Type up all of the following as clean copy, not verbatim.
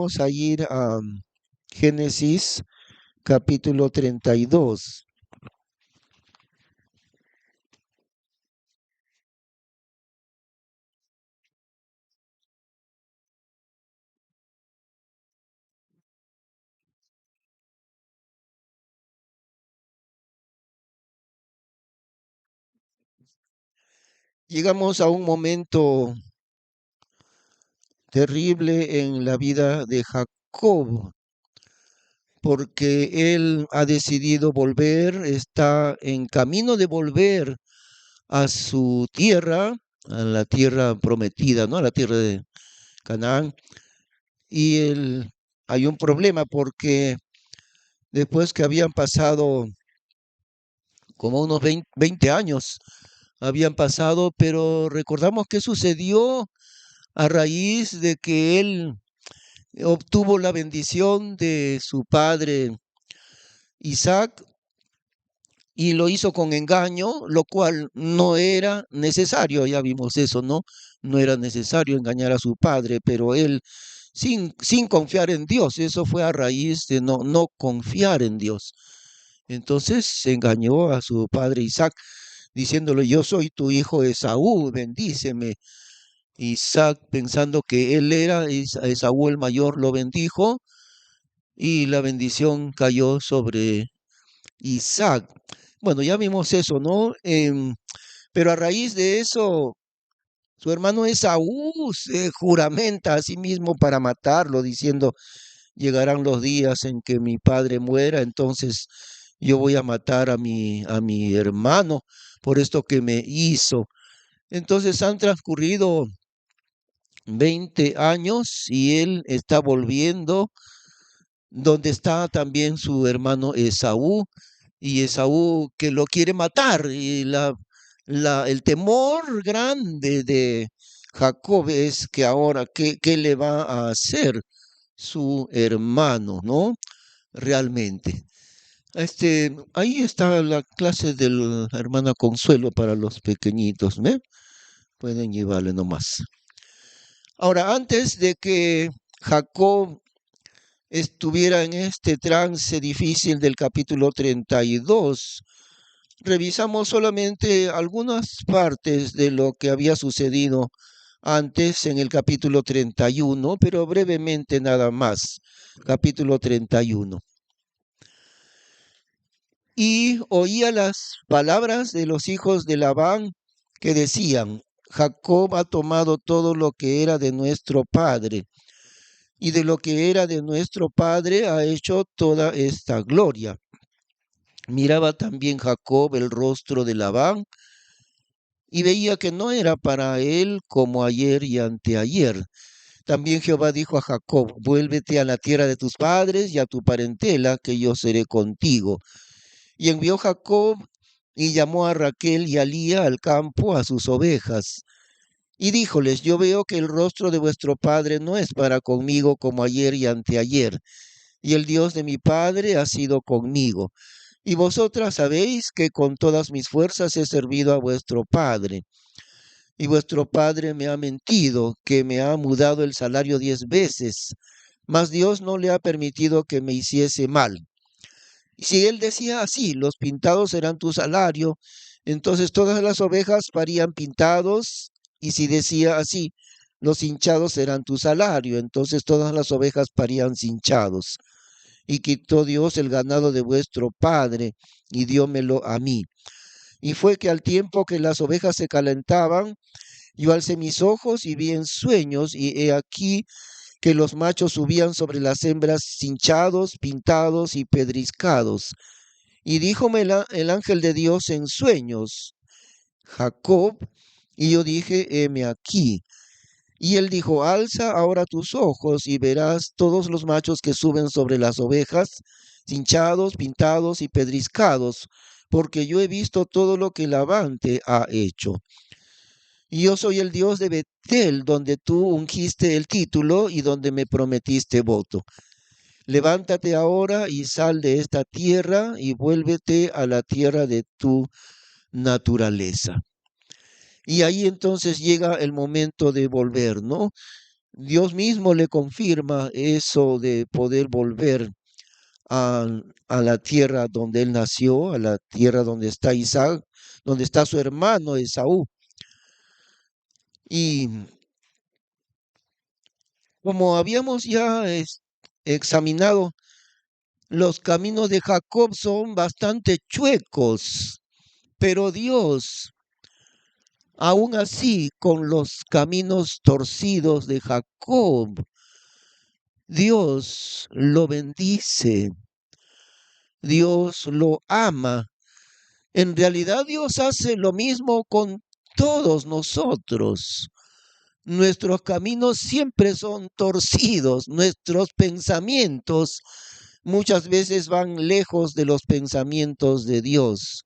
Vamos a ir a Génesis capítulo 32. Llegamos a un momento terrible en la vida de Jacob, porque él ha decidido volver, está en camino de volver a su tierra, a la tierra prometida, ¿no? A la tierra de Canaán. Y hay un problema porque después que habían pasado como unos 20 años, habían pasado, pero recordamos qué sucedió a raíz de que él obtuvo la bendición de su padre Isaac y lo hizo con engaño, lo cual no era necesario, ya vimos eso, ¿no? No era necesario engañar a su padre, pero él sin confiar en Dios, eso fue a raíz de no confiar en Dios. Entonces se engañó a su padre Isaac, diciéndole, yo soy tu hijo Esaú, bendíceme. Isaac, pensando que él era Esaú el mayor, lo bendijo y la bendición cayó sobre Isaac. Bueno, ya vimos eso, ¿no? Pero a raíz de eso, su hermano Esaú se juramenta a sí mismo para matarlo, diciendo, llegarán los días en que mi padre muera, entonces yo voy a matar a mi hermano por esto que me hizo. Entonces han transcurrido 20 años y él está volviendo donde está también su hermano Esaú, y Esaú que lo quiere matar, y el temor grande de Jacob es que ahora, ¿qué le va a hacer su hermano, no? Realmente. Ahí está la clase de la hermana Consuelo para los pequeñitos, ¿ve? Pueden llevarle nomás. Ahora, antes de que Jacob estuviera en este trance difícil del capítulo 32, revisamos solamente algunas partes de lo que había sucedido antes en el capítulo 31, pero brevemente nada más. Capítulo 31. Y oía las palabras de los hijos de Labán que decían, Jacob ha tomado todo lo que era de nuestro padre, y de lo que era de nuestro padre ha hecho toda esta gloria. Miraba también Jacob el rostro de Labán y veía que no era para él como ayer y anteayer. También Jehová dijo a Jacob, vuélvete a la tierra de tus padres y a tu parentela, que yo seré contigo. Y envió Jacob y llamó a Raquel y a Lía al campo a sus ovejas. Y díjoles, yo veo que el rostro de vuestro padre no es para conmigo como ayer y anteayer, y el Dios de mi padre ha sido conmigo. Y vosotras sabéis que con todas mis fuerzas he servido a vuestro padre. Y vuestro padre me ha mentido, que me ha mudado el salario 10 veces, mas Dios no le ha permitido que me hiciese mal. Y si él decía así, los pintados serán tu salario, entonces todas las ovejas parían pintados, y si decía así, los hinchados serán tu salario, entonces todas las ovejas parían cinchados. Y quitó Dios el ganado de vuestro padre, y diómelo a mí. Y fue que al tiempo que las ovejas se calentaban, yo alcé mis ojos y vi en sueños, y he aquí que los machos subían sobre las hembras cinchados, pintados y pedriscados. Y díjome el ángel de Dios en sueños, Jacob, y yo dije, heme aquí. Y él dijo, alza ahora tus ojos y verás todos los machos que suben sobre las ovejas, cinchados, pintados y pedriscados, porque yo he visto todo lo que Labán te ha hecho. Y yo soy el Dios de Betel, donde tú ungiste el título y donde me prometiste voto. Levántate ahora y sal de esta tierra y vuélvete a la tierra de tu naturaleza. Y ahí entonces llega el momento de volver, ¿no? Dios mismo le confirma eso de poder volver a, a la tierra donde él nació, a la tierra donde está Isaac, donde está su hermano Esaú. Y como habíamos ya examinado, los caminos de Jacob son bastante chuecos, pero Dios, aún así, con los caminos torcidos de Jacob, Dios lo bendice, Dios lo ama. En realidad Dios hace lo mismo con todos nosotros. Nuestros caminos siempre son torcidos, nuestros pensamientos muchas veces van lejos de los pensamientos de Dios.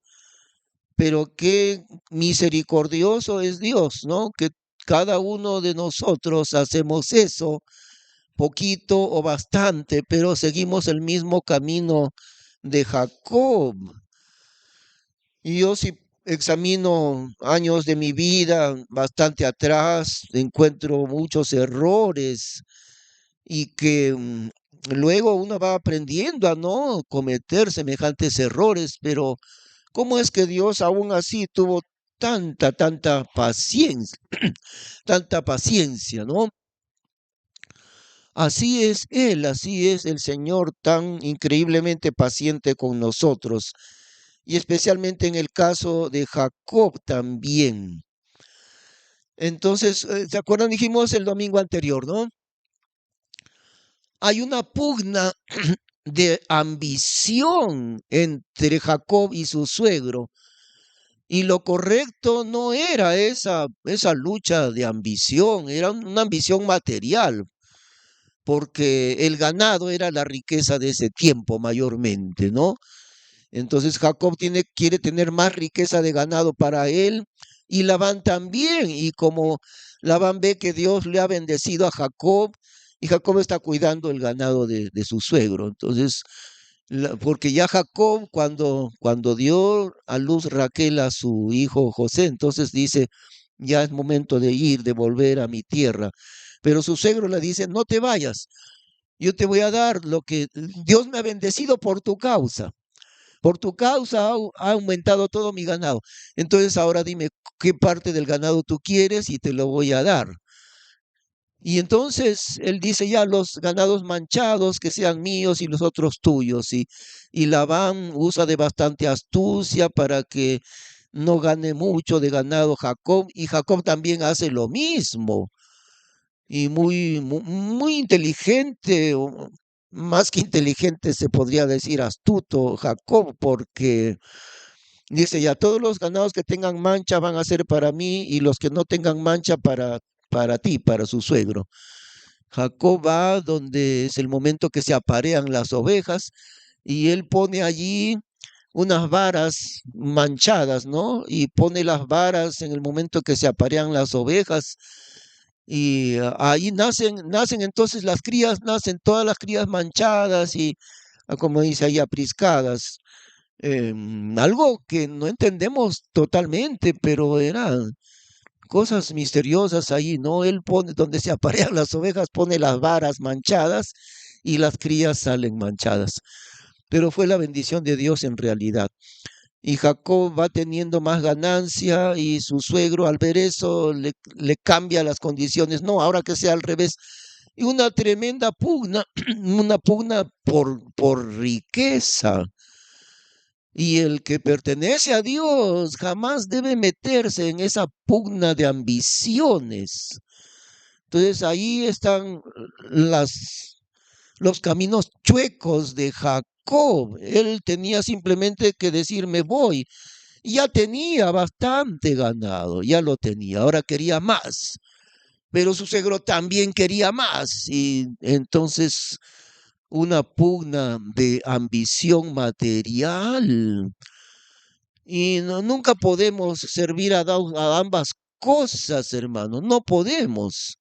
Pero qué misericordioso es Dios, ¿no? Que cada uno de nosotros hacemos eso, poquito o bastante, pero seguimos el mismo camino de Jacob. Y yo si examino años de mi vida bastante atrás, encuentro muchos errores y que luego uno va aprendiendo a no cometer semejantes errores, pero ¿cómo es que Dios aún así tuvo tanta paciencia, tanta paciencia, ¿no? Así es Él, así es el Señor tan increíblemente paciente con nosotros, y especialmente en el caso de Jacob también. Entonces, ¿se acuerdan? Dijimos el domingo anterior, ¿no? Hay una pugna de ambición entre Jacob y su suegro. Y lo correcto no era esa lucha de ambición, era una ambición material, porque el ganado era la riqueza de ese tiempo mayormente, ¿no? Entonces Jacob quiere tener más riqueza de ganado para él y Labán también. Y como Labán ve que Dios le ha bendecido a Jacob y Jacob está cuidando el ganado de su suegro. Entonces, porque ya Jacob cuando dio a luz Raquel a su hijo José, entonces dice, ya es momento de ir, de volver a mi tierra. Pero su suegro le dice, no te vayas, yo te voy a dar lo que Dios me ha bendecido por tu causa. Por tu causa ha aumentado todo mi ganado. Entonces ahora dime qué parte del ganado tú quieres y te lo voy a dar. Y entonces él dice ya los ganados manchados que sean míos y los otros tuyos. Y Labán usa de bastante astucia para que no gane mucho de ganado Jacob. Y Jacob también hace lo mismo. Y muy inteligente, o más que inteligente se podría decir astuto Jacob, porque dice ya, todos los ganados que tengan mancha van a ser para mí y los que no tengan mancha para ti, para su suegro. Jacob va donde es el momento que se aparean las ovejas y él pone allí unas varas manchadas, ¿no? Y pone las varas en el momento que se aparean las ovejas y ahí nacen entonces las crías, nacen todas las crías manchadas y, como dice ahí, apriscadas. Algo que no entendemos totalmente, pero eran cosas misteriosas ahí, ¿no? Él pone, donde se aparean las ovejas, pone las varas manchadas y las crías salen manchadas. Pero fue la bendición de Dios en realidad. Y Jacob va teniendo más ganancia y su suegro al ver eso le cambia las condiciones. No, ahora que sea al revés. Y una tremenda pugna, una pugna por riqueza. Y el que pertenece a Dios jamás debe meterse en esa pugna de ambiciones. Entonces ahí están los caminos chuecos de Jacob. Él tenía simplemente que decir, me voy. Ya tenía bastante ganado, ya lo tenía, ahora quería más. Pero su suegro también quería más. Y entonces una pugna de ambición material. Y nunca podemos servir a ambas cosas, hermano. No podemos.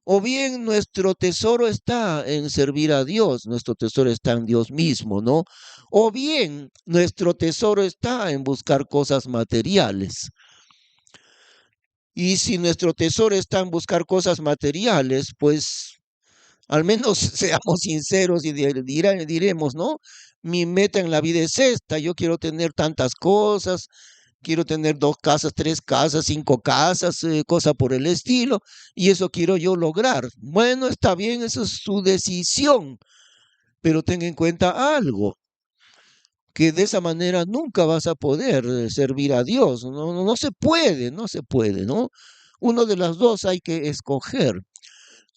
O bien nuestro tesoro está en servir a Dios, nuestro tesoro está en Dios mismo, ¿no? O bien nuestro tesoro está en buscar cosas materiales. Y si nuestro tesoro está en buscar cosas materiales, pues al menos seamos sinceros y diremos, ¿no? Mi meta en la vida es esta, yo quiero tener tantas cosas, quiero tener 2 casas, 3 casas, 5 casas, cosa por el estilo, y eso quiero yo lograr. Bueno, está bien, eso es su decisión, pero ten en cuenta algo, que de esa manera nunca vas a poder servir a Dios. No, no se puede, no se puede, ¿no? Uno de las dos hay que escoger.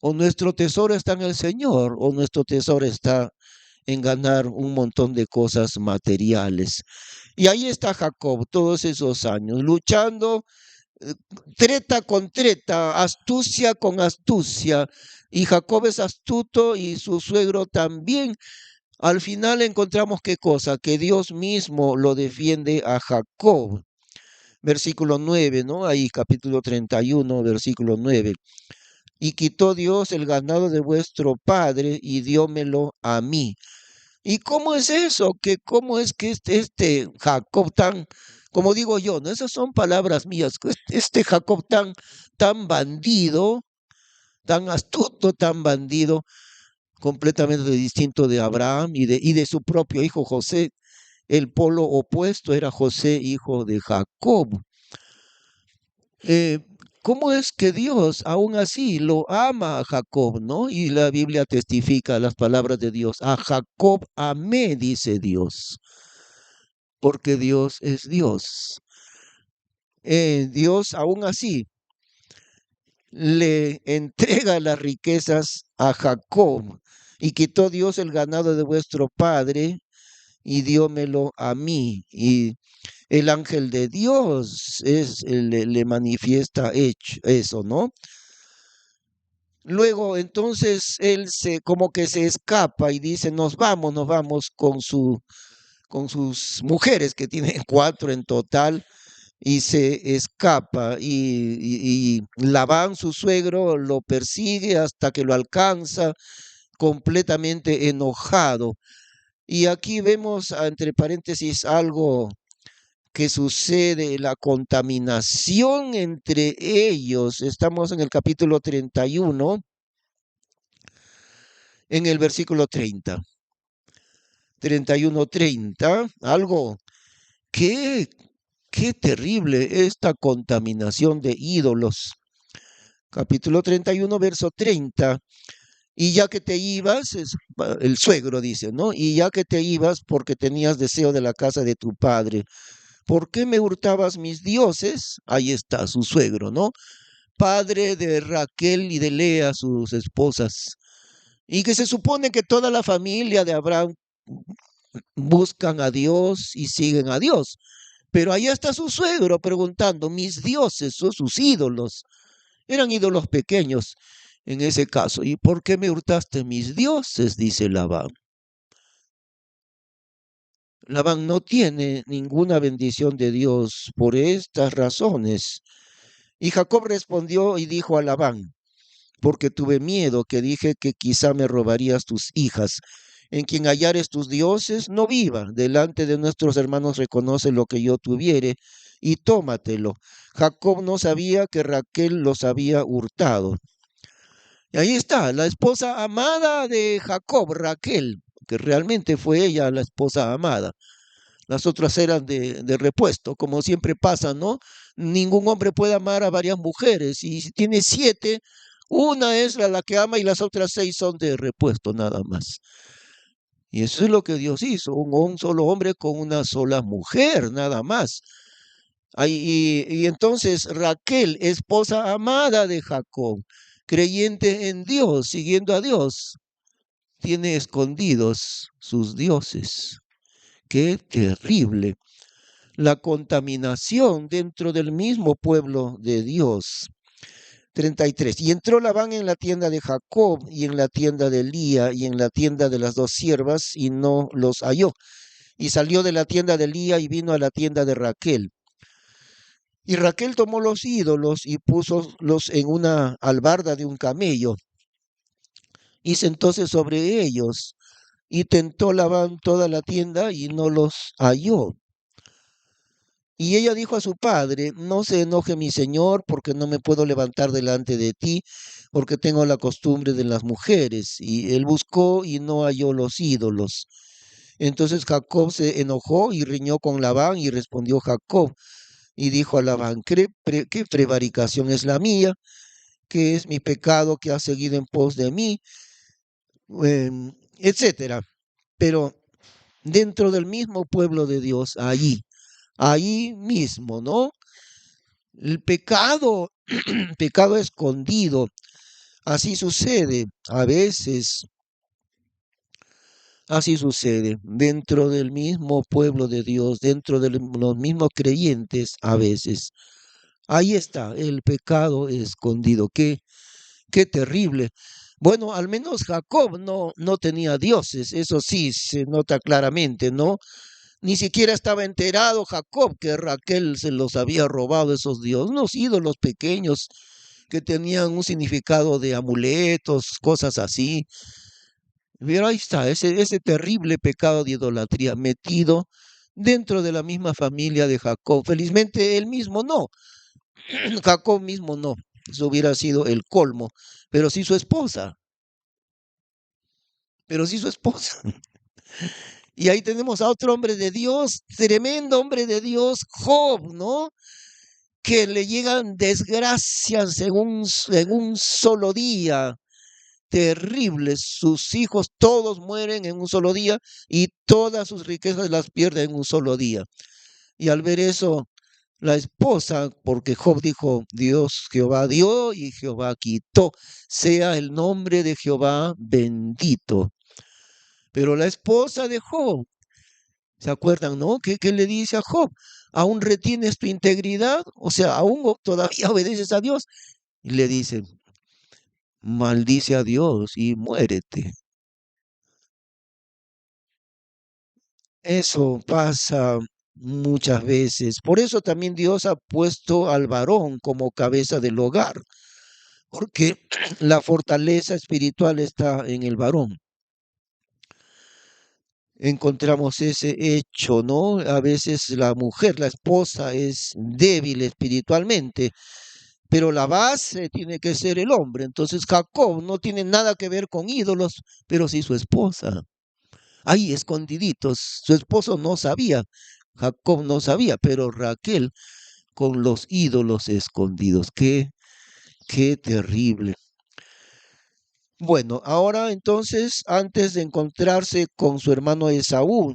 O nuestro tesoro está en el Señor, o nuestro tesoro está en ganar un montón de cosas materiales. Y ahí está Jacob todos esos años, luchando eh, treta con treta, astucia con astucia. Y Jacob es astuto y su suegro también. Al final encontramos qué cosa, que Dios mismo lo defiende a Jacob. Versículo 9, ¿no? Ahí capítulo 31, versículo 9. Y quitó Dios el ganado de vuestro padre y diómelo a mí. ¿Y cómo es eso? ¿Cómo es que este Jacob tan, como digo yo, no? Esas son palabras mías, este Jacob tan bandido, tan astuto, tan bandido, completamente distinto de Abraham y de su propio hijo José? El polo opuesto era José, hijo de Jacob. Eh, ¿Cómo es que Dios aún así lo ama a Jacob, ¿no? Y la Biblia testifica las palabras de Dios. A Jacob amé, dice Dios, porque Dios es Dios. Dios aún así le entrega las riquezas a Jacob y quitó Dios el ganado de vuestro padre y diómelo a mí. Y el ángel de Dios le manifiesta eso, ¿no? Luego, entonces, él como que se escapa y dice, nos vamos con sus mujeres, que tienen 4 en total, y se escapa. Y Labán, su suegro, lo persigue hasta que lo alcanza, completamente enojado. Y aquí vemos, entre paréntesis, algo que sucede, la contaminación entre ellos. Estamos en el capítulo 31, en el versículo 30. Algo que, qué terrible esta contaminación de ídolos. Capítulo 31, verso 30. Y ya que te ibas, el suegro dice, ¿no? Y ya que te ibas porque tenías deseo de la casa de tu padre, ¿por qué me hurtabas mis dioses? Ahí está su suegro, ¿no? Padre de Raquel y de Lea, sus esposas. Y que se supone que toda la familia de Abraham buscan a Dios y siguen a Dios. Pero ahí está su suegro preguntando, mis dioses o sus ídolos. Eran ídolos pequeños en ese caso. ¿Y por qué me hurtaste mis dioses? Dice Labán. Labán no tiene ninguna bendición de Dios por estas razones. Y Jacob respondió y dijo a Labán, porque tuve miedo que dije que quizá me robarías tus hijas. En quien hallares tus dioses, no viva. Delante de nuestros hermanos reconoce lo que yo tuviere y tómatelo. Jacob no sabía que Raquel los había hurtado. Y ahí está, la esposa amada de Jacob, Raquel, que realmente fue ella la esposa amada. Las otras eran de repuesto, como siempre pasa, ¿no? Ningún hombre puede amar a varias mujeres, y si tiene 7, una es la que ama y las otras 6 son de repuesto nada más. Y eso es lo que Dios hizo, un solo hombre con una sola mujer, nada más. Y entonces Raquel, esposa amada de Jacob, creyente en Dios, siguiendo a Dios, tiene escondidos sus dioses. Qué terrible la contaminación dentro del mismo pueblo de Dios. 33. Y entró Labán en la tienda de Jacob y en la tienda de Lía y en la tienda de las 2 siervas y no los halló. Y salió de la tienda de Lía y vino a la tienda de Raquel. Y Raquel tomó los ídolos y púsolos en una albarda de un camello y sentóse sobre ellos. Y tentó Labán toda la tienda y no los halló. Y ella dijo a su padre, no se enoje mi señor, porque no me puedo levantar delante de ti, porque tengo la costumbre de las mujeres. Y él buscó y no halló los ídolos. Entonces Jacob se enojó y riñó con Labán, y respondió Jacob y dijo a Labán, ¿qué prevaricación es la mía? ¿Qué es mi pecado que ha seguido en pos de mí? Etcétera. Pero dentro del mismo pueblo de Dios, ahí mismo, ¿no? El pecado, pecado escondido, así sucede a veces, así sucede dentro del mismo pueblo de Dios, dentro de los mismos creyentes a veces. Ahí está el pecado escondido. Qué terrible. Bueno, al menos Jacob no tenía dioses, eso sí se nota claramente, ¿no? Ni siquiera estaba enterado Jacob que Raquel se los había robado esos dioses, unos ídolos pequeños que tenían un significado de amuletos, cosas así. Pero ahí está, ese terrible pecado de idolatría metido dentro de la misma familia de Jacob. Felizmente él mismo no, Jacob mismo no, eso hubiera sido el colmo, pero sí su esposa, pero sí su esposa. Y ahí tenemos a otro hombre de Dios, tremendo hombre de Dios, Job, ¿no? Que le llegan desgracias en un solo día, terribles. Sus hijos todos mueren en un solo día y todas sus riquezas las pierde en un solo día. Y al ver eso, la esposa, porque Job dijo, Dios, Jehová dio y Jehová quitó, sea el nombre de Jehová bendito. Pero la esposa de Job, ¿se acuerdan, no? ¿Qué le dice a Job? ¿Aún retienes tu integridad? O sea, ¿aún todavía obedeces a Dios? Y le dice, maldice a Dios y muérete. Eso pasa muchas veces. Por eso también Dios ha puesto al varón como cabeza del hogar, porque la fortaleza espiritual está en el varón. Encontramos ese hecho, ¿no? A veces la mujer, la esposa, es débil espiritualmente, pero la base tiene que ser el hombre. Entonces Jacob no tiene nada que ver con ídolos, pero sí su esposa. Ahí escondiditos, su esposo no sabía, Jacob no sabía, pero Raquel con los ídolos escondidos. Qué terrible. Bueno, ahora entonces, antes de encontrarse con su hermano Esaú,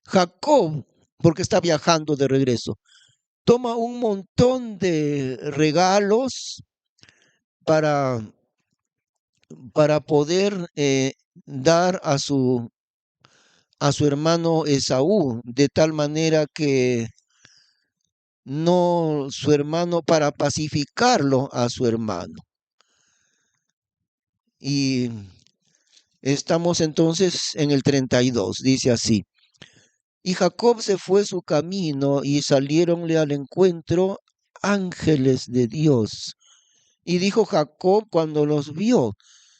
Jacob, porque está viajando de regreso, toma un montón de regalos para, para poder dar a su hermano Esaú, de tal manera que no su hermano, para pacificarlo a su hermano. Y estamos entonces en el 32, dice así. Y Jacob se fue su camino y saliéronle al encuentro ángeles de Dios. Y dijo Jacob cuando los vio,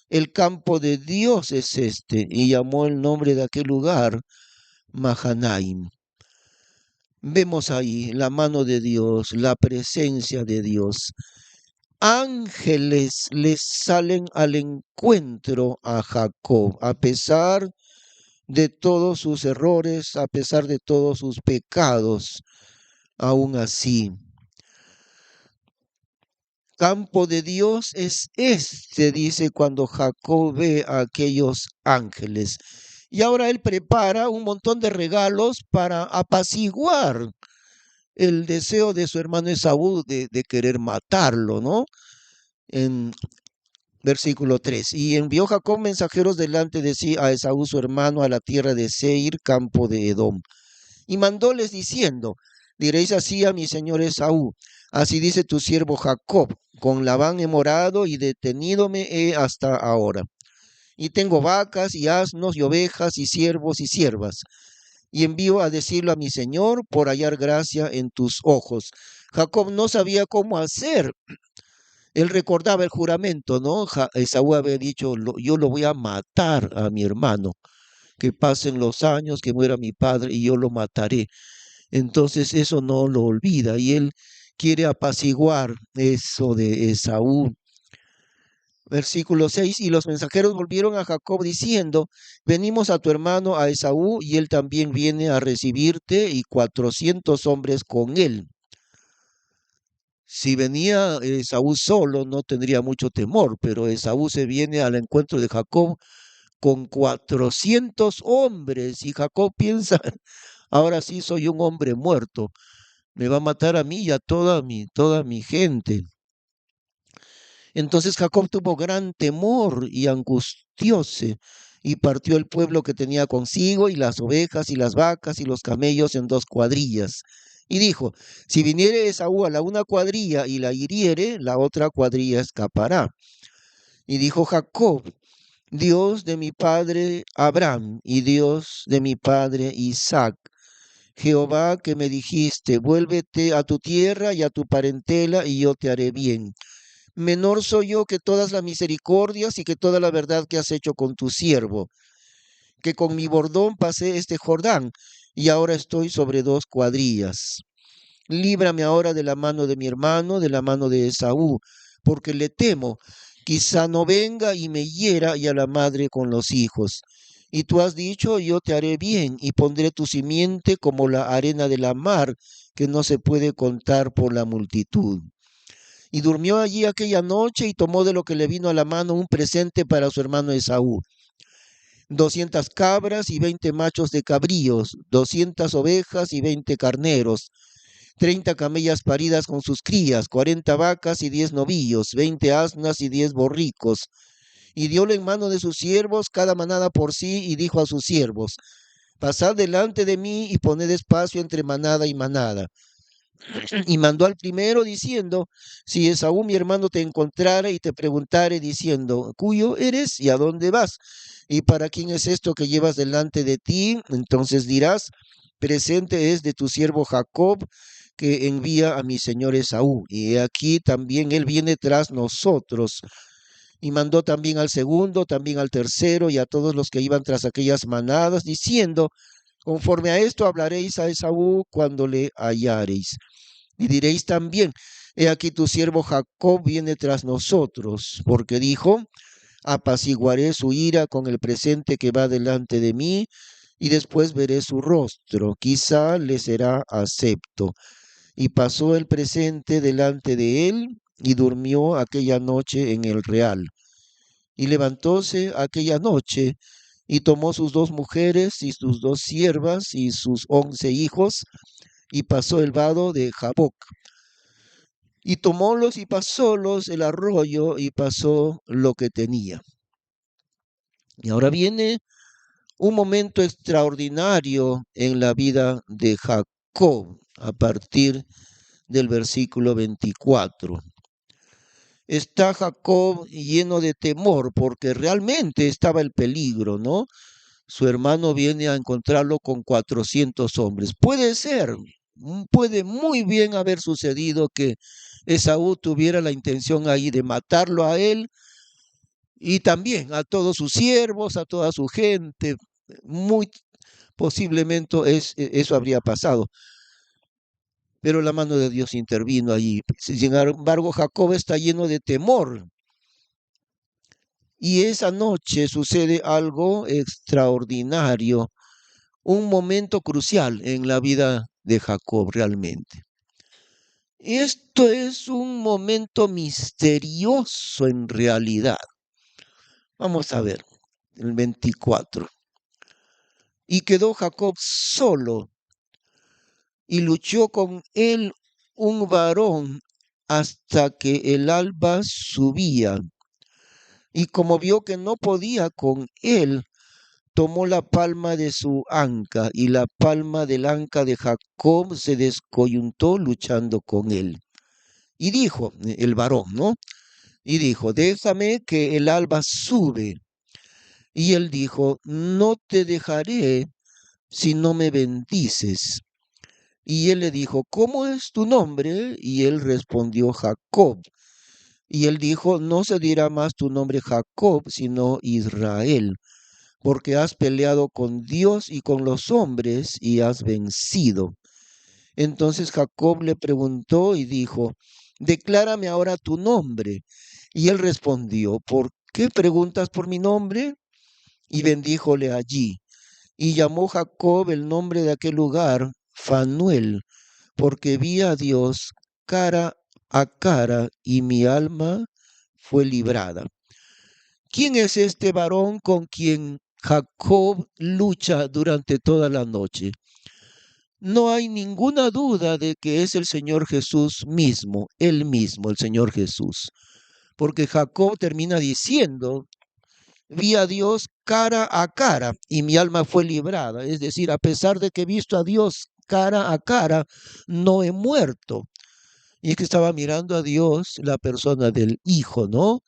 el campo de Dios es este, y llamó el nombre de aquel lugar Mahanaim. Vemos ahí la mano de Dios, la presencia de Dios. Ángeles les salen al encuentro a Jacob, a pesar de todos sus errores, a pesar de todos sus pecados, aún así. Campo de Dios es este, dice cuando Jacob ve a aquellos ángeles. Y ahora él prepara un montón de regalos para apaciguar el deseo de su hermano Esaú de querer matarlo, ¿no? En versículo 3. Y envió Jacob mensajeros delante de sí a Esaú su hermano a la tierra de Seir, campo de Edom. Y mandóles diciendo, diréis así a mi señor Esaú, así dice tu siervo Jacob, con Labán he morado y detenidomé he hasta ahora. Y tengo vacas y asnos y ovejas y siervos y siervas. Y envío a decirlo a mi señor por hallar gracia en tus ojos. Jacob no sabía cómo hacer. Él recordaba el juramento, ¿no? Esaú había dicho, yo lo voy a matar a mi hermano, que pasen los años, que muera mi padre y yo lo mataré. Entonces eso no lo olvida y él quiere apaciguar eso de Esaú. Versículo 6, y los mensajeros volvieron a Jacob diciendo, venimos a tu hermano a Esaú, y él también viene a recibirte, y 400 hombres con él. Si venía Esaú solo, no tendría mucho temor, pero Esaú se viene al encuentro de Jacob con 400 hombres, y Jacob piensa, ahora sí soy un hombre muerto, me va a matar a mí y a toda mi gente. Entonces Jacob tuvo gran temor y angustióse, y partió el pueblo que tenía consigo, y las ovejas, y las vacas, y los camellos en 2 cuadrillas. Y dijo, si viniere Esaú a la una cuadrilla y la hiriere, la otra cuadrilla escapará. Y dijo Jacob, Dios de mi padre Abraham, y Dios de mi padre Isaac, Jehová que me dijiste, vuélvete a tu tierra y a tu parentela, y yo te haré bien. Menor soy yo que todas las misericordias y que toda la verdad que has hecho con tu siervo, que con mi bordón pasé este Jordán, y ahora estoy sobre 2 cuadrillas. Líbrame ahora de la mano de mi hermano, de la mano de Esaú, porque le temo, quizá no venga y me hiera, y a la madre con los hijos. Y tú has dicho, yo te haré bien, y pondré tu simiente como la arena de la mar, que no se puede contar por la multitud. Y durmió allí aquella noche, y tomó de lo que le vino a la mano un presente para su hermano Esaú: 200 cabras y 20 machos de cabríos, 200 ovejas y 20 carneros, 30 camellas paridas con sus crías, 40 vacas y 10 novillos, 20 asnas y 10 borricos. Y dióle en mano de sus siervos cada manada por sí, y dijo a sus siervos, pasad delante de mí y poned espacio entre manada y manada. Y mandó al primero diciendo, si Esaú mi hermano te encontrare y te preguntare diciendo, ¿cuyo eres y a dónde vas? ¿Y para quién es esto que llevas delante de ti? Entonces dirás, presente es de tu siervo Jacob, que envía a mi señor Esaú. Y he aquí también él viene tras nosotros. Y mandó también al segundo, también al tercero y a todos los que iban tras aquellas manadas, diciendo, conforme a esto hablaréis a Esaú cuando le hallareis. Y diréis también, he aquí tu siervo Jacob viene tras nosotros, porque dijo, apaciguaré su ira con el presente que va delante de mí, y después veré su rostro, quizá le será acepto. Y pasó el presente delante de él, y durmió aquella noche en el real. Y levantóse aquella noche, y tomó sus 2 mujeres, y sus 2 siervas, y sus 11 hijos, y pasó el vado de Jaboc. Y tomólos y pasólos el arroyo, y pasó lo que tenía. Y ahora viene un momento extraordinario en la vida de Jacob a partir del versículo 24. Está Jacob lleno de temor porque realmente estaba el peligro, ¿no? Su hermano viene a encontrarlo con 400 hombres. Puede ser, puede muy bien haber sucedido que Esaú tuviera la intención ahí de matarlo a él y también a todos sus siervos, a toda su gente. Muy posiblemente eso habría pasado. Pero la mano de Dios intervino allí. Sin embargo, Jacob está lleno de temor. Y esa noche sucede algo extraordinario, un momento crucial en la vida de Jacob realmente. Esto es un momento misterioso en realidad. Vamos a ver, el 24. Y quedó Jacob solo, y luchó con él un varón hasta que el alba subía. Y como vio que no podía con él, tomó la palma de su anca, y la palma del anca de Jacob se descoyuntó luchando con él. Y dijo, el varón, ¿no? Y dijo, déjame que el alba sube. Y él dijo, no te dejaré si no me bendices. Y él le dijo, ¿cómo es tu nombre? Y él respondió, Jacob. Y él dijo, no se dirá más tu nombre Jacob, sino Israel, porque has peleado con Dios y con los hombres y has vencido. Entonces Jacob le preguntó y dijo, declárame ahora tu nombre. Y él respondió, ¿por qué preguntas por mi nombre? Y bendíjole allí. Y llamó Jacob el nombre de aquel lugar Fanuel, porque vi a Dios cara a cara y mi alma fue librada. ¿Quién es este varón con quien Jacob lucha durante toda la noche? No hay ninguna duda de que es el Señor Jesús mismo, él mismo, el Señor Jesús. Porque Jacob termina diciendo, vi a Dios cara a cara y mi alma fue librada. Es decir, a pesar de que he visto a Dios cara a cara, no he muerto. Y es que estaba mirando a Dios, la persona del Hijo, ¿no?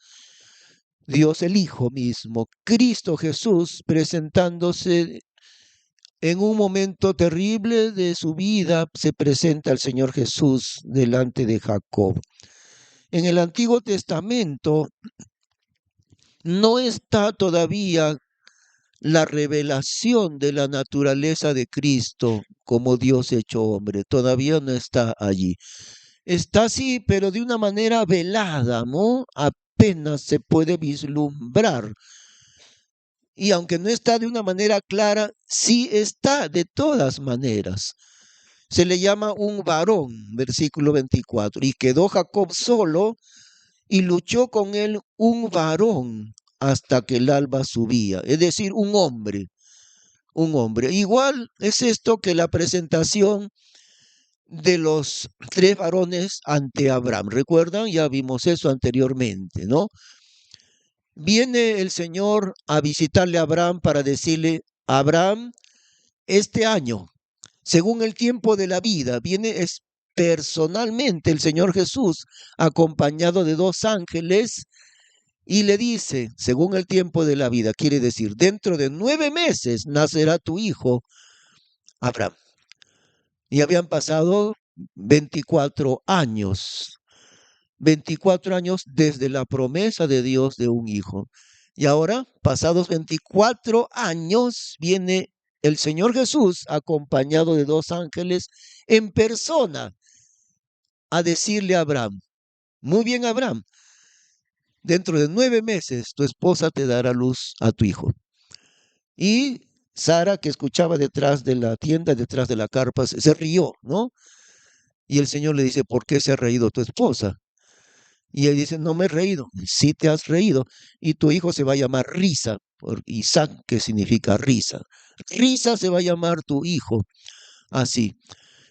Dios el Hijo mismo, Cristo Jesús presentándose en un momento terrible de su vida, se presenta el Señor Jesús delante de Jacob. En el Antiguo Testamento no está todavía la revelación de la naturaleza de Cristo como Dios hecho hombre. Todavía no está allí. Está así, pero de una manera velada, ¿no? Apenas se puede vislumbrar. Y aunque no está de una manera clara, sí está de todas maneras. Se le llama un varón, versículo 24. Y quedó Jacob solo y luchó con él un varón hasta que el alba subía, es decir, un hombre, un hombre. Igual es esto que la presentación de los tres varones ante Abraham. ¿Recuerdan? Ya vimos eso anteriormente, ¿no? Viene el Señor a visitarle a Abraham para decirle, Abraham, este año, según el tiempo de la vida, viene personalmente el Señor Jesús acompañado de dos ángeles y le dice, según el tiempo de la vida, quiere decir, dentro de 9 meses nacerá tu hijo, Abraham. Y habían pasado 24 años, 24 años desde la promesa de Dios de un hijo. Y ahora, pasados 24 años, viene el Señor Jesús acompañado de dos ángeles en persona a decirle a Abraham, muy bien Abraham, dentro de 9 meses tu esposa te dará luz a tu hijo. Y Sara, que escuchaba detrás de la tienda, detrás de la carpa, se rió, ¿no? Y el Señor le dice, ¿por qué se ha reído tu esposa? Y él dice, no me he reído. Sí te has reído. Y tu hijo se va a llamar Risa, por Isaac, que significa risa. Risa se va a llamar tu hijo. Así.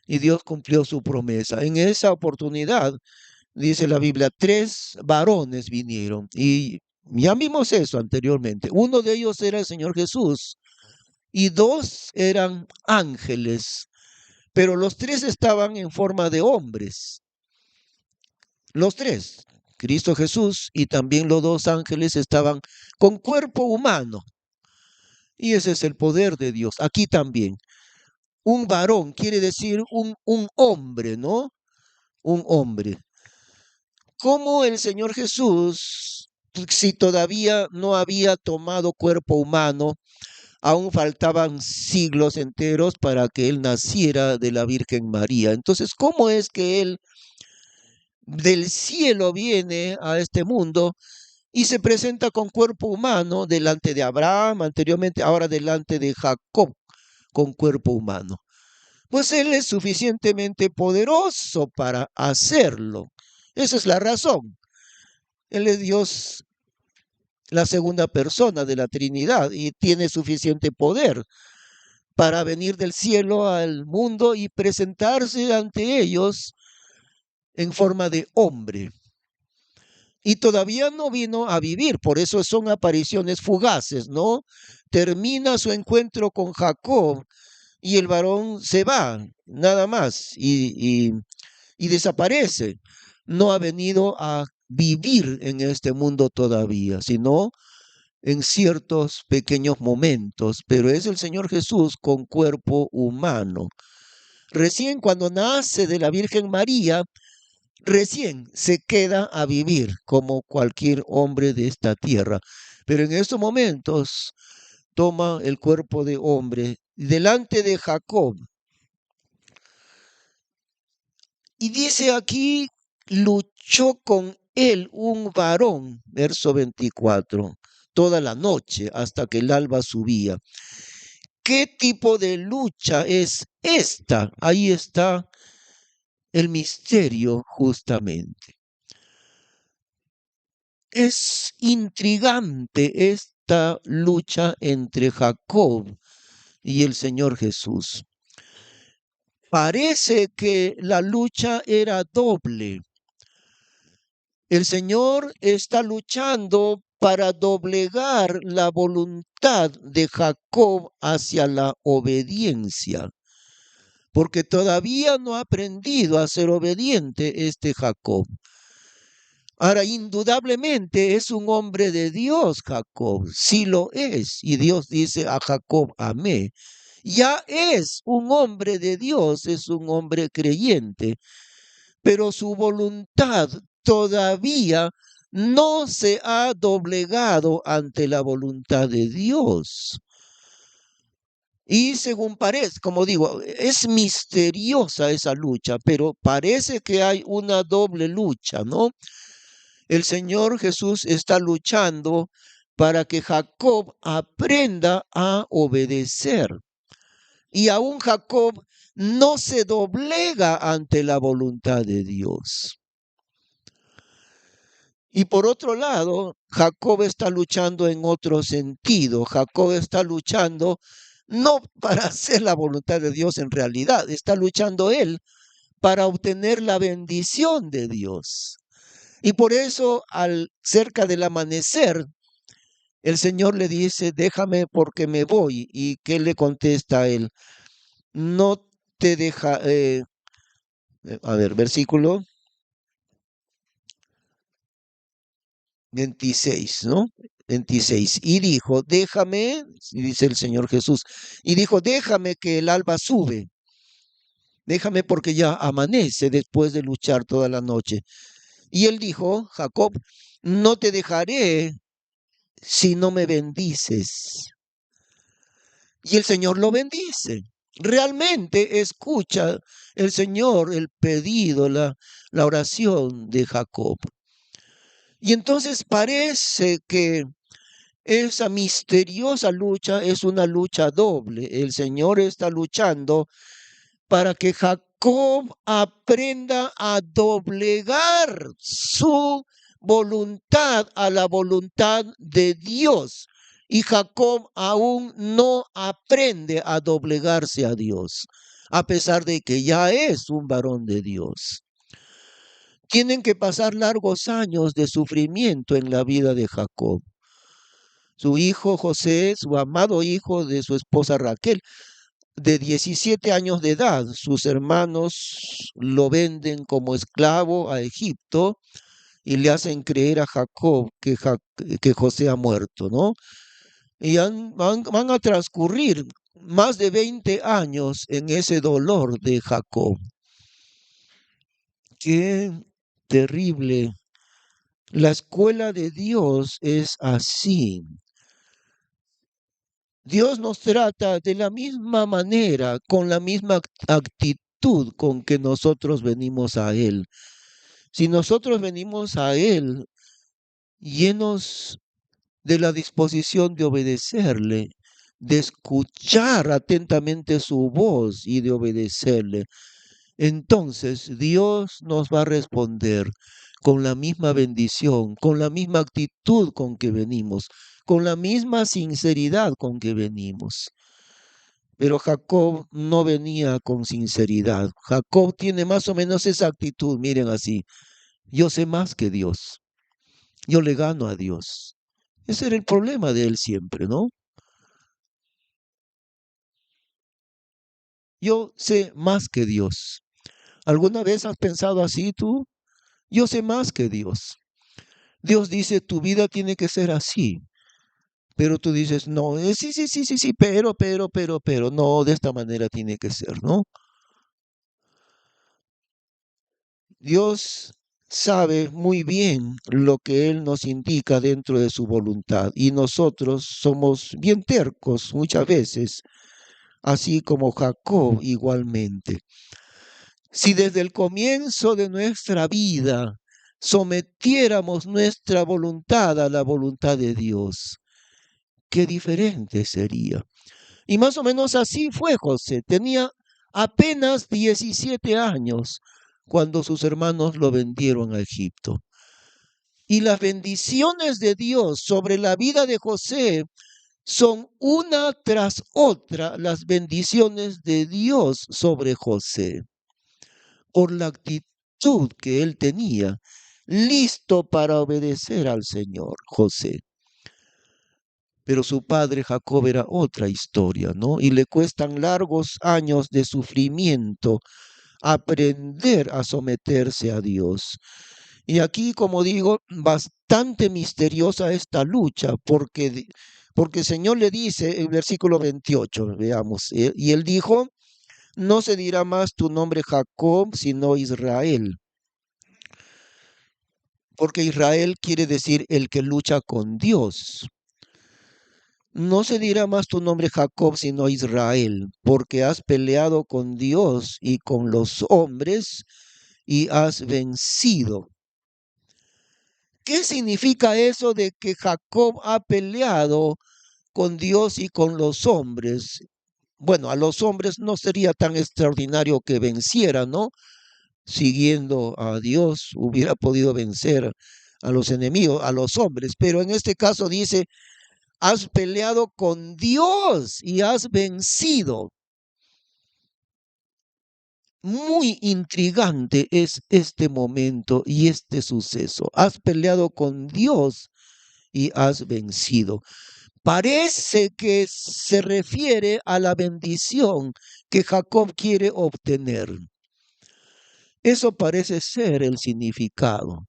Y Dios cumplió su promesa. En esa oportunidad, dice la Biblia, 3 varones vinieron. Y ya vimos eso anteriormente. Uno de ellos era el Señor Jesús y 2 eran ángeles. Pero los 3 estaban en forma de hombres. Los 3. Cristo Jesús y también los 2 ángeles estaban con cuerpo humano. Y ese es el poder de Dios. Aquí también. Un varón quiere decir un hombre, ¿no? Un hombre. ¿Cómo el Señor Jesús, si todavía no había tomado cuerpo humano, aún faltaban siglos enteros para que él naciera de la Virgen María? Entonces, ¿cómo es que él del cielo viene a este mundo y se presenta con cuerpo humano delante de Abraham, anteriormente, ahora delante de Jacob, con cuerpo humano? Pues él es suficientemente poderoso para hacerlo. Esa es la razón. Él es Dios, la segunda persona de la Trinidad, y tiene suficiente poder para venir del cielo al mundo y presentarse ante ellos en forma de hombre. Y todavía no vino a vivir, por eso son apariciones fugaces, ¿no? Termina su encuentro con Jacob y el varón se va, nada más, y desaparece. No ha venido a vivir en este mundo todavía, sino en ciertos pequeños momentos, pero es el Señor Jesús con cuerpo humano. Recién cuando nace de la Virgen María, recién se queda a vivir como cualquier hombre de esta tierra. Pero en estos momentos toma el cuerpo de hombre delante de Jacob. Y dice aquí, luchó con él un varón, verso 24, toda la noche hasta que el alba subía. ¿Qué tipo de lucha es esta? Ahí está el misterio justamente. Es intrigante esta lucha entre Jacob y el Señor Jesús. Parece que la lucha era doble. El Señor está luchando para doblegar la voluntad de Jacob hacia la obediencia, porque todavía no ha aprendido a ser obediente este Jacob. Ahora, indudablemente es un hombre de Dios, Jacob, sí lo es. Y Dios dice a Jacob, amé. Ya es un hombre de Dios, es un hombre creyente, pero su voluntad todavía no se ha doblegado ante la voluntad de Dios. Y según parece, como digo, es misteriosa esa lucha, pero parece que hay una doble lucha, ¿no? El Señor Jesús está luchando para que Jacob aprenda a obedecer. Y aún Jacob no se doblega ante la voluntad de Dios. Y por otro lado, Jacob está luchando en otro sentido. Jacob está luchando no para hacer la voluntad de Dios en realidad, está luchando él para obtener la bendición de Dios. Y por eso, al cerca del amanecer, el Señor le dice, déjame porque me voy. ¿Y qué le contesta a él? No te deja, a ver, versículo 26, ¿no? 26. Y dijo, déjame, dice el Señor Jesús, y dijo, déjame que el alba sube, déjame porque ya amanece después de luchar toda la noche. Y él dijo, Jacob, no te dejaré si no me bendices. Y el Señor lo bendice. Realmente escucha el Señor el pedido, la oración de Jacob. Y entonces parece que esa misteriosa lucha es una lucha doble. El Señor está luchando para que Jacob aprenda a doblegar su voluntad a la voluntad de Dios. Y Jacob aún no aprende a doblegarse a Dios, a pesar de que ya es un varón de Dios. Tienen que pasar largos años de sufrimiento en la vida de Jacob. Su hijo José, su amado hijo de su esposa Raquel, de 17 años de edad, sus hermanos lo venden como esclavo a Egipto y le hacen creer a Jacob que José ha muerto, ¿no? Y van a transcurrir más de 20 años en ese dolor de Jacob. Qué terrible. La escuela de Dios es así. Dios nos trata de la misma manera, con la misma actitud con que nosotros venimos a Él. Si nosotros venimos a Él llenos de la disposición de obedecerle, de escuchar atentamente su voz y de obedecerle, entonces Dios nos va a responder con la misma bendición, con la misma actitud con que venimos, con la misma sinceridad con que venimos. Pero Jacob no venía con sinceridad. Jacob tiene más o menos esa actitud, miren así, yo sé más que Dios, yo le gano a Dios. Ese era el problema de él siempre, ¿no? Yo sé más que Dios. ¿Alguna vez has pensado así tú? Yo sé más que Dios. Dios dice, tu vida tiene que ser así. Pero tú dices, no, sí, sí, sí, sí, sí, pero, no, de esta manera tiene que ser, ¿no? Dios sabe muy bien lo que Él nos indica dentro de su voluntad y nosotros somos bien tercos muchas veces, así como Jacob igualmente. Si desde el comienzo de nuestra vida sometiéramos nuestra voluntad a la voluntad de Dios, qué diferente sería. Y más o menos así fue José. Tenía apenas 17 años cuando sus hermanos lo vendieron a Egipto. Y las bendiciones de Dios sobre la vida de José son una tras otra las bendiciones de Dios sobre José, por la actitud que él tenía, listo para obedecer al Señor, José. Pero su padre Jacob era otra historia, ¿no? Y le cuestan largos años de sufrimiento aprender a someterse a Dios. Y aquí, como digo, bastante misteriosa esta lucha, porque el Señor le dice, el versículo 28, veamos, y él dijo, no se dirá más tu nombre Jacob, sino Israel, porque Israel quiere decir el que lucha con Dios. No se dirá más tu nombre Jacob, sino Israel, porque has peleado con Dios y con los hombres y has vencido. ¿Qué significa eso de que Jacob ha peleado con Dios y con los hombres? Bueno, a los hombres no sería tan extraordinario que venciera, ¿no? Siguiendo a Dios hubiera podido vencer a los enemigos, a los hombres, pero en este caso dice, has peleado con Dios y has vencido. Muy intrigante es este momento y este suceso. Has peleado con Dios y has vencido. Parece que se refiere a la bendición que Jacob quiere obtener. Eso parece ser el significado.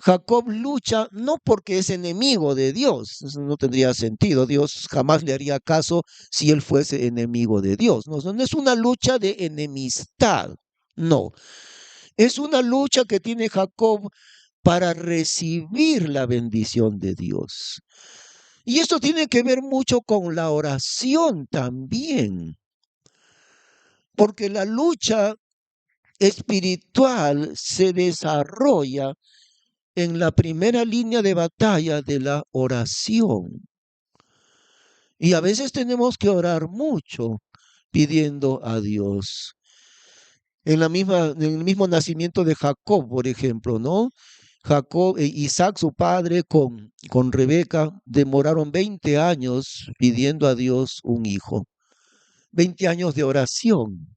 Jacob lucha no porque es enemigo de Dios, eso no tendría sentido, Dios jamás le haría caso si él fuese enemigo de Dios. No, no es una lucha de enemistad, no, es una lucha que tiene Jacob para recibir la bendición de Dios. Y esto tiene que ver mucho con la oración también, porque la lucha espiritual se desarrolla en la primera línea de batalla de la oración. Y a veces tenemos que orar mucho pidiendo a Dios. En el mismo nacimiento de Jacob, por ejemplo, ¿no? Jacob, Isaac, su padre, con Rebeca, demoraron 20 años pidiendo a Dios un hijo. 20 años de oración,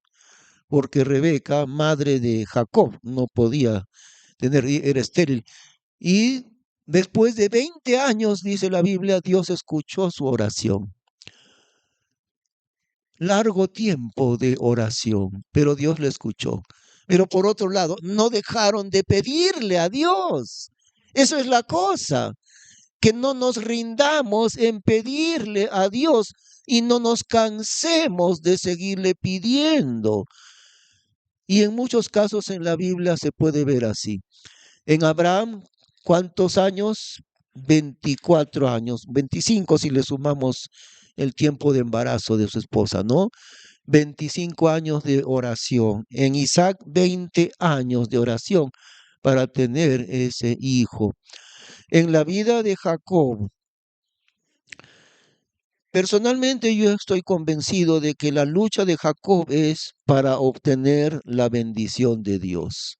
porque Rebeca, madre de Jacob, no podía tener, era estéril. Y después de 20 años, dice la Biblia, Dios escuchó su oración. Largo tiempo de oración, pero Dios le escuchó. Pero por otro lado, no dejaron de pedirle a Dios. Eso es la cosa, que no nos rindamos en pedirle a Dios y no nos cansemos de seguirle pidiendo. Y en muchos casos en la Biblia se puede ver así. En Abraham, ¿cuántos años? 24 años, 25 si le sumamos el tiempo de embarazo de su esposa, ¿no? 25 años de oración. En Isaac, 20 años de oración para tener ese hijo. En la vida de Jacob, personalmente yo estoy convencido de que la lucha de Jacob es para obtener la bendición de Dios.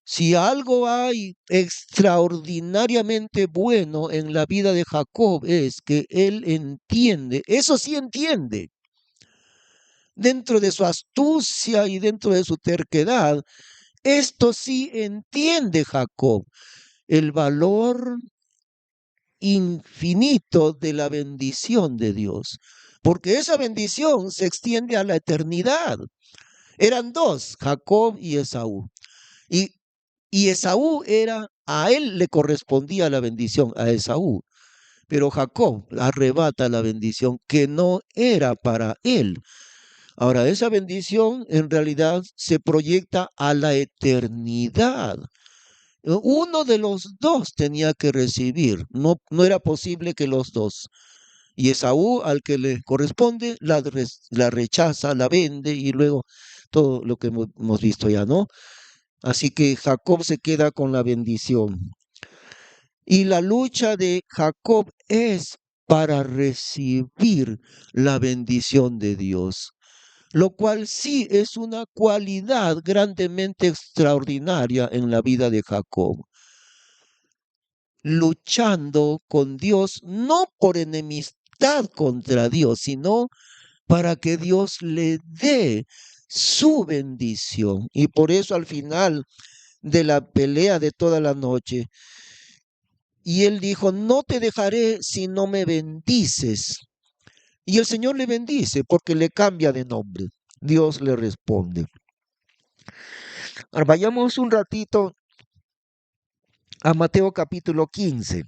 Si algo hay extraordinariamente bueno en la vida de Jacob es que él entiende, eso sí entiende, dentro de su astucia y dentro de su terquedad, esto sí entiende Jacob, el valor infinito de la bendición de Dios, porque esa bendición se extiende a la eternidad. Eran dos, Jacob y Esaú. Y Esaú a él le correspondía la bendición, a Esaú. Pero Jacob arrebata la bendición que no era para él. Ahora, esa bendición en realidad se proyecta a la eternidad. Uno de los dos tenía que recibir. No, no era posible que los dos. Y Esaú, al que le corresponde, la rechaza, la vende y luego todo lo que hemos visto ya, ¿no? Así que Jacob se queda con la bendición. Y la lucha de Jacob es para recibir la bendición de Dios, lo cual sí es una cualidad grandemente extraordinaria en la vida de Jacob, luchando con Dios, no por enemistad contra Dios, sino para que Dios le dé su bendición. Y por eso al final de la pelea de toda la noche, y él dijo, no te dejaré si no me bendices. Y el Señor le bendice porque le cambia de nombre. Dios le responde. Ahora vayamos un ratito a Mateo capítulo 15.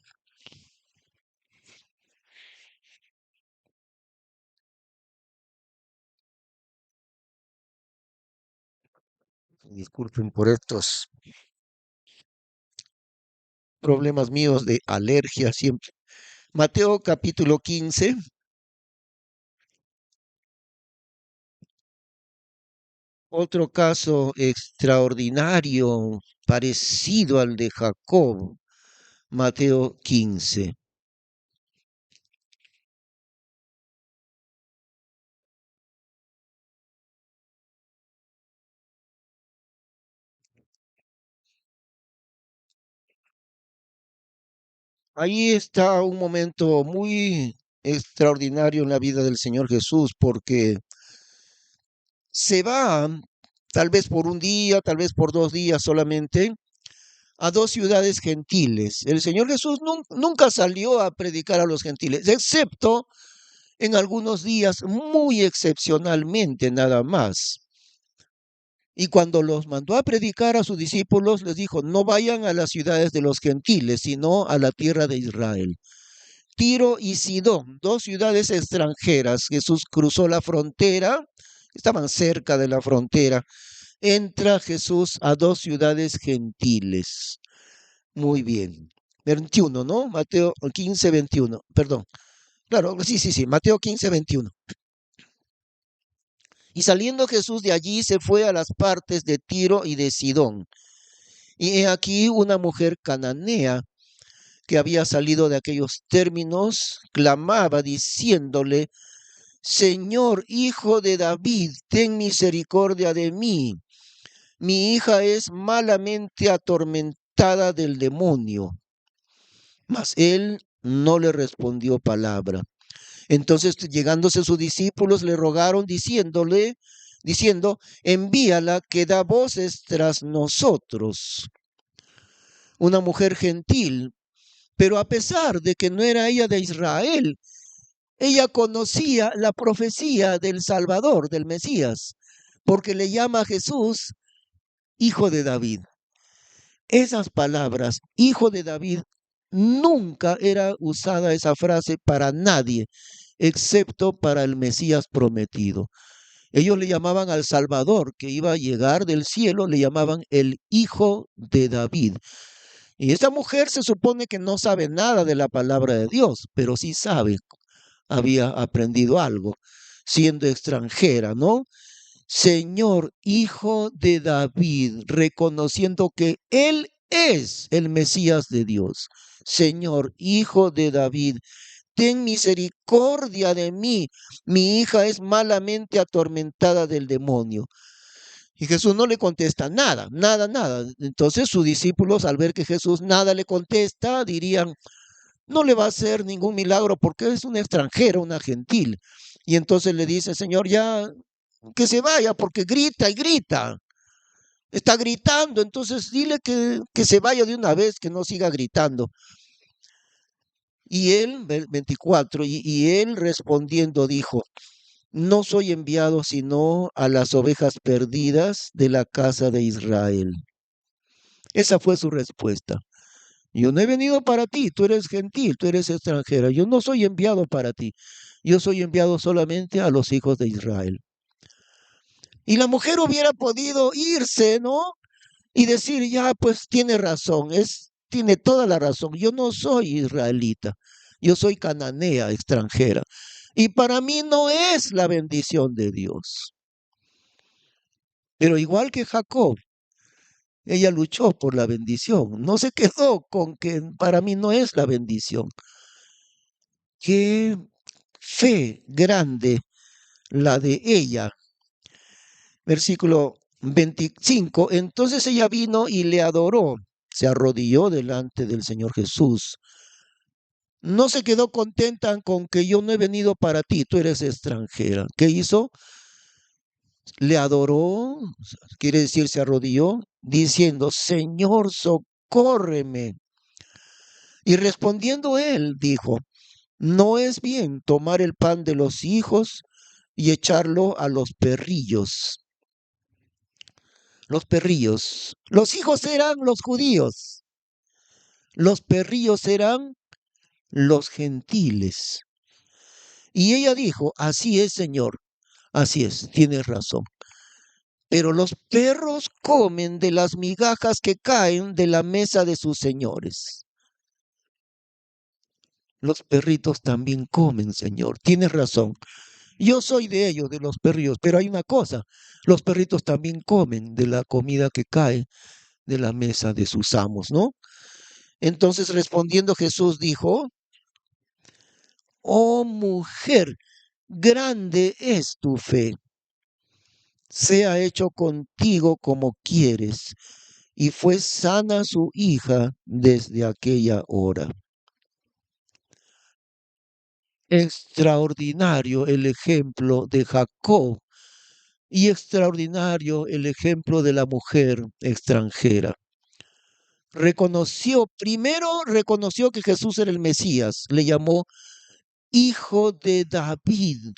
Disculpen por estos problemas míos de alergia siempre. Mateo capítulo 15. Otro caso extraordinario, parecido al de Jacob. Mateo 15. Ahí está un momento muy extraordinario en la vida del Señor Jesús, porque se va, tal vez por un día, tal vez por 2 días solamente, a 2 ciudades gentiles. El Señor Jesús nunca salió a predicar a los gentiles, excepto en algunos días, muy excepcionalmente nada más. Y cuando los mandó a predicar a sus discípulos, les dijo, no vayan a las ciudades de los gentiles, sino a la tierra de Israel. Tiro y Sidón, 2 ciudades extranjeras. Jesús cruzó la frontera, estaban cerca de la frontera. Entra Jesús a 2 ciudades gentiles. Muy bien. 21, ¿no? Mateo 15, 21. Perdón. Claro, sí. Mateo 15, 21. Y saliendo Jesús de allí se fue a las partes de Tiro y de Sidón. Y he aquí una mujer cananea que había salido de aquellos términos, clamaba diciéndole, Señor, hijo de David, ten misericordia de mí. Mi hija es malamente atormentada del demonio. Mas él no le respondió palabra. Entonces, llegándose sus discípulos, le rogaron diciendo, envíala que da voces tras nosotros. Una mujer gentil, pero a pesar de que no era ella de Israel, ella conocía la profecía del Salvador, del Mesías, porque le llama a Jesús hijo de David. Esas palabras, hijo de David, nunca era usada esa frase para nadie, excepto para el Mesías prometido. Ellos le llamaban al Salvador, que iba a llegar del cielo, le llamaban el hijo de David. Y esta mujer se supone que no sabe nada de la palabra de Dios, pero sí sabe, había aprendido algo, siendo extranjera, ¿no? Señor, hijo de David, reconociendo que Él es el Mesías de Dios. Señor, hijo de David, ten misericordia de mí. Mi hija es malamente atormentada del demonio. Y Jesús no le contesta nada. Entonces sus discípulos, al ver que Jesús nada le contesta, dirían, no le va a hacer ningún milagro porque es una extranjera, una gentil. Y entonces le dice, Señor, ya que se vaya porque grita y grita. Está gritando, entonces dile que se vaya de una vez, que no siga gritando. Y él, 24, y él respondiendo dijo, no soy enviado sino a las ovejas perdidas de la casa de Israel. Esa fue su respuesta. Yo no he venido para ti, tú eres gentil, tú eres extranjera. Yo no soy enviado para ti. Yo soy enviado solamente a los hijos de Israel. Y la mujer hubiera podido irse, ¿no? Y decir, ya, pues tiene razón, tiene toda la razón. Yo no soy israelita. Yo soy cananea, extranjera. Y para mí no es la bendición de Dios. Pero igual que Jacob, ella luchó por la bendición. No se quedó con que para mí no es la bendición. Qué fe grande la de ella. Versículo 25. Entonces ella vino y le adoró. Se arrodilló delante del Señor Jesús. No se quedó contenta con que yo no he venido para ti, tú eres extranjera. ¿Qué hizo? Le adoró, quiere decir, se arrodilló, diciendo, Señor, socórreme. Y respondiendo él, dijo, no es bien tomar el pan de los hijos y echarlo a los perrillos. Los perrillos. Los hijos eran los judíos. Los perrillos eran los gentiles. Y ella dijo, así es, Señor, así es, tienes razón. Pero los perros comen de las migajas que caen de la mesa de sus señores. Los perritos también comen, Señor. Tienes razón. Yo soy de ellos, de los perrillos, pero hay una cosa. Los perritos también comen de la comida que cae de la mesa de sus amos, ¿no? Entonces respondiendo Jesús dijo, oh mujer, grande es tu fe. Sea hecho contigo como quieres. Y fue sana su hija desde aquella hora. Extraordinario el ejemplo de Jacob y extraordinario el ejemplo de la mujer extranjera. Primero reconoció que Jesús era el Mesías, le llamó Hijo de David,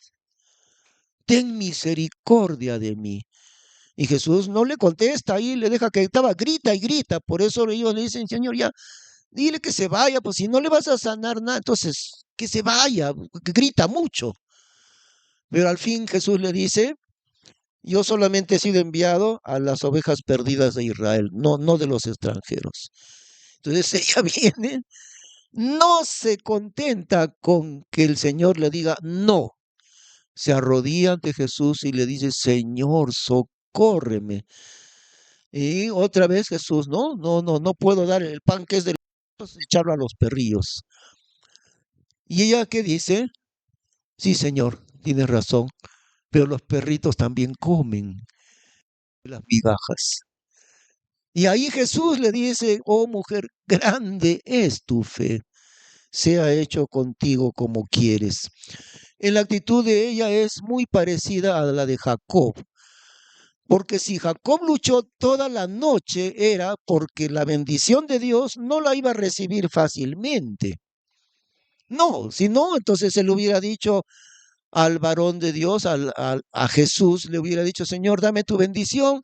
ten misericordia de mí. Y Jesús no le contesta ahí, le deja que estaba, grita y grita. Por eso ellos le dicen, Señor, ya, dile que se vaya, pues si no le vas a sanar nada, entonces que se vaya, que grita mucho. Pero al fin Jesús le dice, yo solamente he sido enviado a las ovejas perdidas de Israel, no de los extranjeros. Entonces ella viene, no se contenta con que el Señor le diga no, se arrodilla ante Jesús y le dice, Señor, socórreme. Y otra vez Jesús, no puedo dar el pan que es de los, echarlo a los perrillos. Y ella qué dice, sí, Señor, tienes razón, pero los perritos también comen las migajas. Y ahí Jesús le dice, oh mujer, grande es tu fe, sea hecho contigo como quieres. En la actitud de ella es muy parecida a la de Jacob, porque si Jacob luchó toda la noche era porque la bendición de Dios no la iba a recibir fácilmente. No, si no, entonces él hubiera dicho al varón de Dios, a Jesús, le hubiera dicho, Señor, dame tu bendición.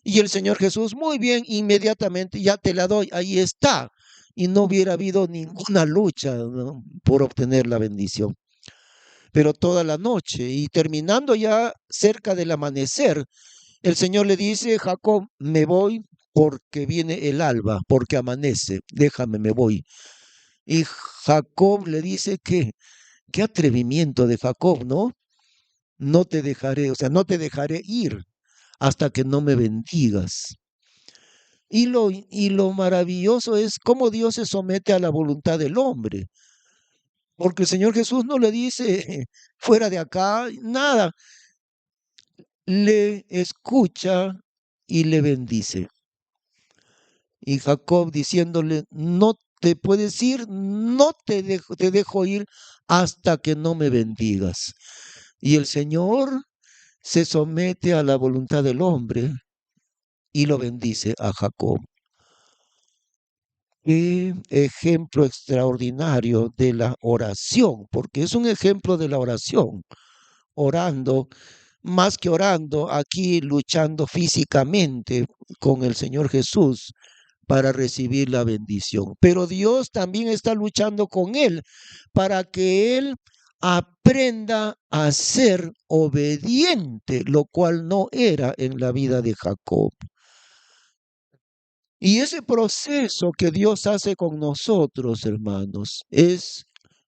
Y el Señor Jesús, muy bien, inmediatamente ya te la doy, ahí está. Y no hubiera habido ninguna lucha, ¿no?, por obtener la bendición. Pero toda la noche y terminando ya cerca del amanecer, el Señor le dice, Jacob, me voy porque viene el alba, porque amanece, déjame, me voy. Y Jacob le dice que, qué atrevimiento de Jacob, ¿no? No te dejaré, o sea, no te dejaré ir hasta que no me bendigas. Y lo maravilloso es cómo Dios se somete a la voluntad del hombre, porque el Señor Jesús no le dice fuera de acá, nada, le escucha y le bendice. Y Jacob diciéndole, no te puedes ir, no te dejo ir hasta que no me bendigas. Y el Señor se somete a la voluntad del hombre y lo bendice a Jacob. Qué ejemplo extraordinario de la oración, porque es un ejemplo de la oración, orando, más que orando, aquí luchando físicamente con el Señor Jesús para recibir la bendición. Pero Dios también está luchando con él para que él aprenda a ser obediente, lo cual no era en la vida de Jacob. Y ese proceso que Dios hace con nosotros, hermanos, es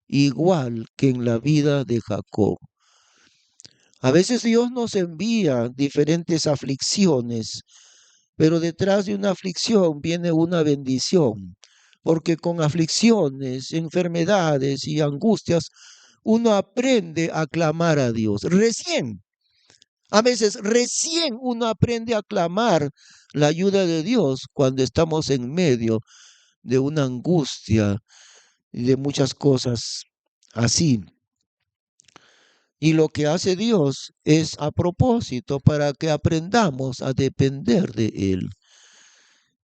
igual que en la vida de Jacob. A veces Dios nos envía diferentes aflicciones, pero detrás de una aflicción viene una bendición, porque con aflicciones, enfermedades y angustias, uno aprende a clamar a Dios. A veces recién uno aprende a clamar la ayuda de Dios cuando estamos en medio de una angustia y de muchas cosas así. Y lo que hace Dios es a propósito para que aprendamos a depender de Él.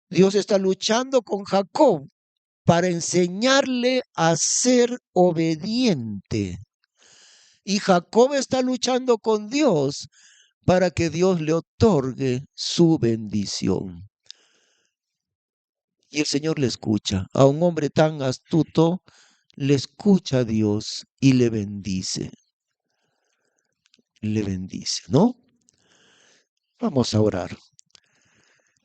Dios está luchando con Jacob para enseñarle a ser obediente. Y Jacob está luchando con Dios para que Dios le otorgue su bendición. Y el Señor le escucha. A un hombre tan astuto le escucha a Dios y le bendice. Le bendice, ¿no? Vamos a orar.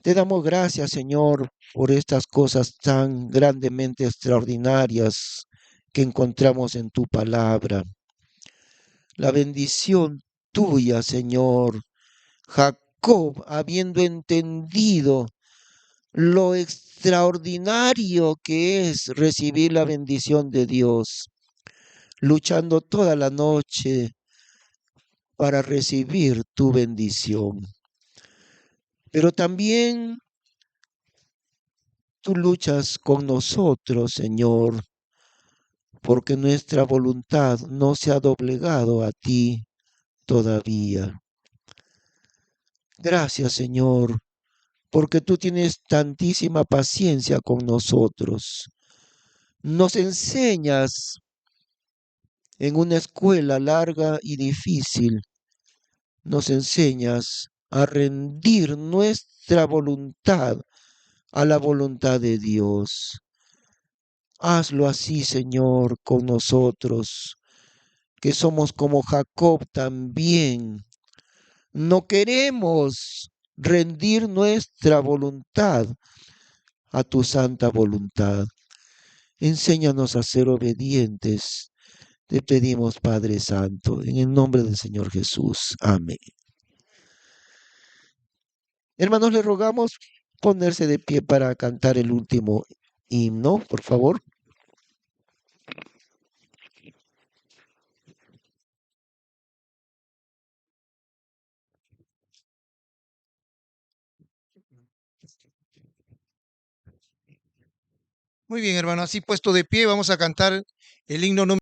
Te damos gracias, Señor, por estas cosas tan grandemente extraordinarias que encontramos en tu palabra. La bendición tuya, Señor. Jacob, habiendo entendido lo extraordinario que es recibir la bendición de Dios, luchando toda la noche para recibir tu bendición. Pero también tú luchas con nosotros, Señor, porque nuestra voluntad no se ha doblegado a ti todavía. Gracias, Señor, porque tú tienes tantísima paciencia con nosotros. Nos enseñas en una escuela larga y difícil, nos enseñas a rendir nuestra voluntad a la voluntad de Dios. Hazlo así, Señor, con nosotros, que somos como Jacob también. No queremos rendir nuestra voluntad a tu santa voluntad. Enséñanos a ser obedientes. Te pedimos, Padre Santo, en el nombre del Señor Jesús. Amén. Hermanos, le rogamos ponerse de pie para cantar el último himno, por favor. Muy bien, hermano, así puesto de pie, vamos a cantar el himno número